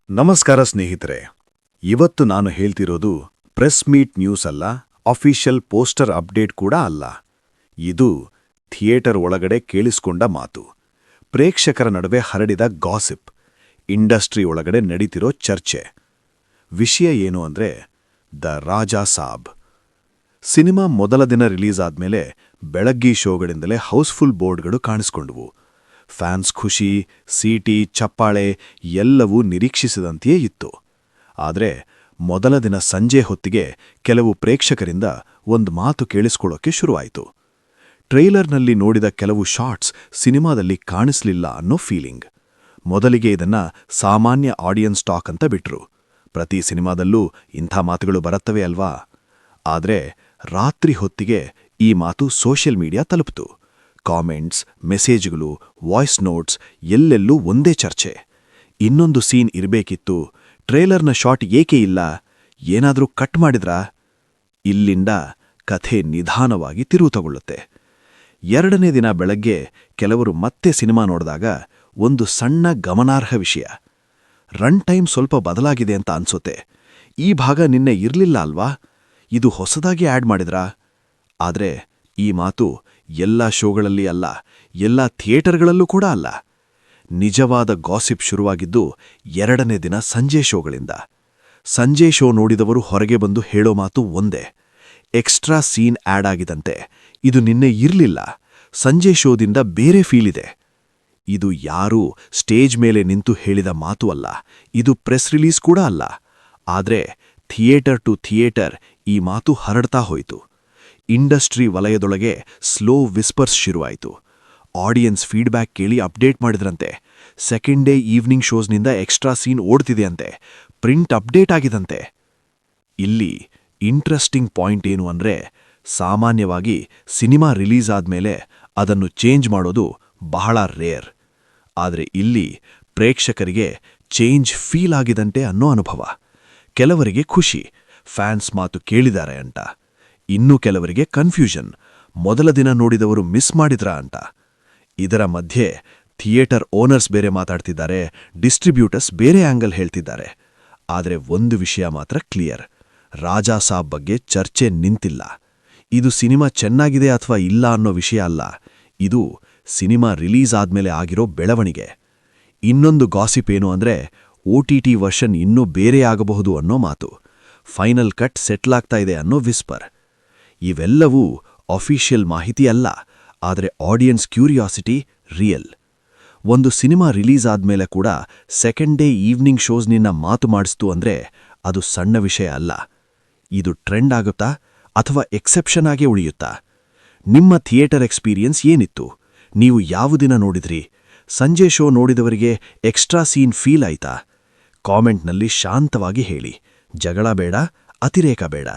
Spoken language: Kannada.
ನಮಸ್ಕಾರ ಸ್ನೇಹಿತರೆ. ಇವತ್ತು ನಾನು ಹೇಳ್ತಿರೋದು ಪ್ರೆಸ್ ಮೀಟ್ ನ್ಯೂಸ್ ಅಲ್ಲ, ಅಫಿಷಿಯಲ್ ಪೋಸ್ಟರ್ ಅಪ್ಡೇಟ್ ಕೂಡ ಅಲ್ಲ. ಇದು ಥಿಯೇಟರ್ ಒಳಗಡೆ ಕೇಳಿಸ್ಕೊಂಡ ಮಾತು, ಪ್ರೇಕ್ಷಕರ ನಡುವೆ ಹರಡಿದ ಗಾಸಿಪ್, ಇಂಡಸ್ಟ್ರಿ ಒಳಗಡೆ ನಡೀತಿರೋ ಚರ್ಚೆ. ವಿಷಯ ಏನು ಅಂದ್ರೆ ದ ರಾಜಾ ಸಾಬ್ ಸಿನಿಮಾ ಮೊದಲ ದಿನ ರಿಲೀಸ್ ಆದ್ಮೇಲೆ ಬೆಳಗ್ಗಿ ಶೋಗಳಿಂದಲೇ ಹೌಸ್ಫುಲ್ ಬೋರ್ಡ್ಗಳು ಕಾಣಿಸ್ಕೊಂಡವು. ಫ್ಯಾನ್ಸ್ ಖುಷಿ, ಸೀಟಿ, ಚಪ್ಪಾಳೆ ಎಲ್ಲವೂ ನಿರೀಕ್ಷಿಸಿದಂತೆಯೇ ಇತ್ತು. ಆದರೆ ಮೊದಲ ದಿನ ಸಂಜೆ ಹೊತ್ತಿಗೆ ಕೆಲವು ಪ್ರೇಕ್ಷಕರಿಂದ ಒಂದು ಮಾತು ಕೇಳಿಸ್ಕೊಳ್ಳೋಕೆ ಶುರುವಾಯಿತು. ಟ್ರೈಲರ್ನಲ್ಲಿ ನೋಡಿದ ಕೆಲವು ಶಾಟ್ಸ್ ಸಿನಿಮಾದಲ್ಲಿ ಕಾಣಿಸ್ಲಿಲ್ಲ ಅನ್ನೋ ಫೀಲಿಂಗ್. ಮೊದಲಿಗೆ ಇದನ್ನ ಸಾಮಾನ್ಯ ಆಡಿಯನ್ಸ್ ಟಾಕ್ ಅಂತ ಬಿಟ್ರು. ಪ್ರತಿ ಸಿನಿಮಾದಲ್ಲೂ ಇಂಥ ಮಾತುಗಳು ಬರುತ್ತವೆ ಅಲ್ವಾ? ಆದರೆ ರಾತ್ರಿ ಹೊತ್ತಿಗೆ ಈ ಮಾತು ಸೋಷಿಯಲ್ ಮೀಡಿಯಾ ತಲುಪಿತು. ಕಾಮೆಂಟ್ಸ್, ಮೆಸೇಜ್ಗಳು, ವಾಯ್ಸ್ ನೋಟ್ಸ್ ಎಲ್ಲೆಲ್ಲೂ ಒಂದೇ ಚರ್ಚೆ. ಇನ್ನೊಂದು ಸೀನ್ ಇರಬೇಕಿತ್ತು, ಟ್ರೇಲರ್ನ ಶಾಟ್ ಏಕೆ ಇಲ್ಲ, ಏನಾದರೂ ಕಟ್ ಮಾಡಿದ್ರಾ? ಇಲ್ಲಿಂದ ಕಥೆ ನಿಧಾನವಾಗಿ ತಿರುವು ತಗೊಳ್ಳುತ್ತೆ. ಎರಡನೇ ದಿನ ಬೆಳಗ್ಗೆ ಕೆಲವರು ಮತ್ತೆ ಸಿನಿಮಾ ನೋಡಿದಾಗ ಒಂದು ಸಣ್ಣ ಗಮನಾರ್ಹ ವಿಷಯ. ರನ್ ಟೈಮ್ ಸ್ವಲ್ಪ ಬದಲಾಗಿದೆ ಅಂತ ಅನ್ಸುತ್ತೆ. ಈ ಭಾಗ ನಿನ್ನೆ ಇರ್ಲಿಲ್ಲ ಅಲ್ವಾ? ಇದು ಹೊಸದಾಗಿ ಆಡ್ ಮಾಡಿದ್ರಾ? ಆದ್ರೆ ಈ ಮಾತು ಎಲ್ಲ ಶೋಗಳಲ್ಲಿ ಅಲ್ಲ, ಎಲ್ಲ ಥಿಯೇಟರ್ಗಳಲ್ಲೂ ಕೂಡ ಅಲ್ಲ. ನಿಜವಾದ ಗಾಸಿಪ್ ಶುರುವಾಗಿದ್ದು ಎರಡನೇ ದಿನ ಸಂಜೆ ಶೋಗಳಿಂದ. ಸಂಜೆ ಶೋ ನೋಡಿದವರು ಹೊರಗೆ ಬಂದು ಹೇಳೋ ಮಾತು ಒಂದೇ: ಎಕ್ಸ್ಟ್ರಾ ಸೀನ್ ಆಡ್ ಆಗಿದಂತೆ, ಇದು ನಿನ್ನೆ ಇರ್ಲಿಲ್ಲ, ಸಂಜೆ ಶೋದಿಂದ ಬೇರೆ ಫೀಲ್ ಇದೆ. ಇದು ಯಾರೂ ಸ್ಟೇಜ್ ಮೇಲೆ ನಿಂತು ಹೇಳಿದ ಮಾತು ಅಲ್ಲ, ಇದು ಪ್ರೆಸ್ ರಿಲೀಸ್ ಕೂಡ ಅಲ್ಲ. ಆದ್ರೆ ಥಿಯೇಟರ್ ಟು ಥಿಯೇಟರ್ ಈ ಮಾತು ಹರಡ್ತಾ ಹೋಯಿತು. ಇಂಡಸ್ಟ್ರಿ ವಲಯದೊಳಗೆ ಸ್ಲೋ ವಿಸ್ಪರ್ಸ್ ಶುರುವಾಯಿತು. ಆಡಿಯನ್ಸ್ ಫೀಡ್ಬ್ಯಾಕ್ ಕೇಳಿ ಅಪ್ಡೇಟ್ ಮಾಡಿದ್ರಂತೆ. ಸೆಕೆಂಡ್ ಡೇ ಈವ್ನಿಂಗ್ ಶೋಸ್ನಿಂದ ಎಕ್ಸ್ಟ್ರಾ ಸೀನ್ ಓಡ್ತಿದೆಯಂತೆ, ಪ್ರಿಂಟ್ ಅಪ್ಡೇಟ್ ಆಗಿದಂತೆ. ಇಲ್ಲಿ ಇಂಟ್ರೆಸ್ಟಿಂಗ್ ಪಾಯಿಂಟ್ ಏನು ಅಂದ್ರೆ, ಸಾಮಾನ್ಯವಾಗಿ ಸಿನಿಮಾ ರಿಲೀಸ್ ಆದ್ಮೇಲೆ ಅದನ್ನು ಚೇಂಜ್ ಮಾಡೋದು ಬಹಳ ರೇರ್. ಆದರೆ ಇಲ್ಲಿ ಪ್ರೇಕ್ಷಕರಿಗೆ ಚೇಂಜ್ ಫೀಲ್ ಆಗಿದಂತೆ ಅನ್ನೋ ಅನುಭವ. ಕೆಲವರಿಗೆ ಖುಷಿ, ಫ್ಯಾನ್ಸ್ ಮಾತು ಕೇಳಿದ್ದಾರೆ ಅಂತ. ಇನ್ನೂ ಕೆಲವರಿಗೆ ಕನ್ಫ್ಯೂಷನ್, ಮೊದಲ ದಿನ ನೋಡಿದವರು ಮಿಸ್ ಮಾಡಿದ್ರಾ ಅಂತ. ಇದರ ಮಧ್ಯೆ ಥಿಯೇಟರ್ ಓನರ್ಸ್ ಬೇರೆ ಮಾತಾಡ್ತಿದ್ದಾರೆ, ಡಿಸ್ಟ್ರಿಬ್ಯೂಟರ್ಸ್ ಬೇರೆ ಆಂಗಲ್ ಹೇಳ್ತಿದ್ದಾರೆ. ಆದರೆ ಒಂದು ವಿಷಯ ಮಾತ್ರ ಕ್ಲಿಯರ್: ರಾಜಾ ಸಾಬ್ ಬಗ್ಗೆ ಚರ್ಚೆ ನಿಂತಿಲ್ಲ. ಇದು ಸಿನಿಮಾ ಚೆನ್ನಾಗಿದೆ ಅಥವಾ ಇಲ್ಲ ಅನ್ನೋ ವಿಷಯ ಅಲ್ಲ, ಇದು ಸಿನಿಮಾ ರಿಲೀಸ್ ಆದ್ಮೇಲೆ ಆಗಿರೋ ಬೆಳವಣಿಗೆ. ಇನ್ನೊಂದು ಗಾಸಿಪ್ ಏನು ಅಂದ್ರೆ, OTT ವರ್ಷನ್ ಇನ್ನೂ ಬೇರೆ ಆಗಬಹುದು ಅನ್ನೋ ಮಾತು. ಫೈನಲ್ ಕಟ್ ಸೆಟ್ಲಾಗ್ತಾ ಇದೆ ಅನ್ನೋ ವಿಸ್ಪರ್. ಇವೆಲ್ಲವೂ ಅಫಿಷಿಯಲ್ ಮಾಹಿತಿ ಅಲ್ಲ, ಆದರೆ ಆಡಿಯನ್ಸ್ ಕ್ಯೂರಿಯಾಸಿಟಿ ರಿಯಲ್. ಒಂದು ಸಿನಿಮಾ ರಿಲೀಸ್ ಆದ್ಮೇಲೆ ಕೂಡ ಸೆಕೆಂಡ್ ಡೇ ಈವ್ನಿಂಗ್ ಶೋಸ್ನಿನ್ನ ಮಾತು ಮಾಡಿಸ್ತು ಅಂದ್ರೆ ಅದು ಸಣ್ಣ ವಿಷಯ ಅಲ್ಲ. ಇದು ಟ್ರೆಂಡ್ ಆಗುತ್ತಾ ಅಥವಾ ಎಕ್ಸೆಪ್ಷನ್ ಆಗೇ ಉಳಿಯುತ್ತಾ? ನಿಮ್ಮ ಥಿಯೇಟರ್ ಎಕ್ಸ್ಪೀರಿಯನ್ಸ್ ಏನಿತ್ತು? ನೀವು ಯಾವ ದಿನ ನೋಡಿದ್ರಿ? ಸಂಜೆ ಶೋ ನೋಡಿದವರಿಗೆ ಎಕ್ಸ್ಟ್ರಾ ಸೀನ್ ಫೀಲ್ ಆಯ್ತಾ? ಕಾಮೆಂಟ್ನಲ್ಲಿ ಶಾಂತವಾಗಿ ಹೇಳಿ. ಜಗಳ ಬೇಡ, ಅತಿರೇಕ ಬೇಡ.